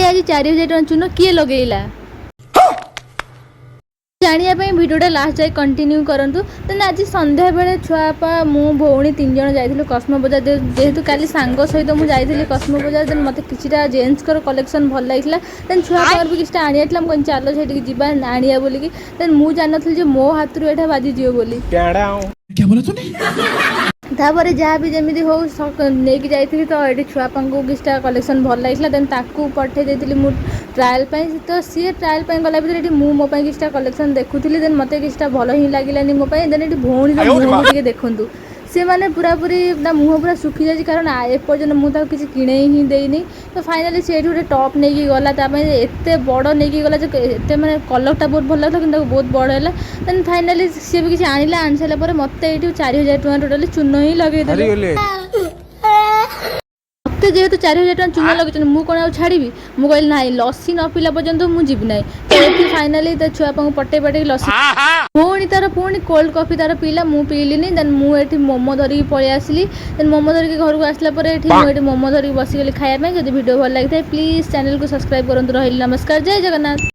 आज 4000 टଙ୍କା चून किए लगेला जानिया भिडियोटा लास्ट जाए कंटिन्यू करंतु। देन आज संध्या बेले छुआपा मु भौणी 3 जण जाइथिलु कस्मो बाजार जेहेतु काली सांग सहित मु जाइथिलि कस्मो बाजार। देन मते किछिटा जेंट्स कर कलेक्शन भल लागिला। देन छुआपार भी किछटा आनियातला म कोन चालो सेठी जिबा आनिया बोली कि देन मु जानथलि जे मो हाथरु एठा बाजी जियो बोली क्या बोला तूने तापर जहाँ भी जमी हो नहीं जाइली तो ये छुआपा को किसी कलेक्शन भल लगे। देन ताकू पठे देती मु ट्रायल तो सी ट्रायल गला भर मो किसी कलेक्शन देखुली। देन मत किसी भल ही लगे मोपाई। देन ये भौणी मुझे देखूँ सी मैंने पूरा पूरी मुँह पूरा सुखी जाए कारण एपर्तन मुझे किसी किणे ही देनी। तो फाइनाली सी गोटे टप नहीं गला एत बड़ नहीं गला एत मैंने कलरटा बहुत भल लगा कि बहुत बड़ है। देन फाइनाली सी भी किसी आनिला आनी सारा मत ये 4000 टଙ୍କା टोटाली चून ही लगे मत जेहेतु 4000 टଙ୍କା चून लगे मुझे कौन छाड़ी मुझे कहली ना लस्सी न पीला पर्यंत मुझे जीवी ना। तो ये फाइनाली छुआपा पटे पटे लस्सी पुणी तार पुणी कोल्ड कॉफी तार पीला मु पीलिनी। देन मुझे मोमो धरिकी पलि आसली। देन मोमो धरिकी घर को आसला मुझे मोमो धरिकी बसिगली खायापी। जब वीडियो भल लगी प्लीज चैनल को सब्सक्राइब करूँ। रही नमस्कार जय जगन्नाथ।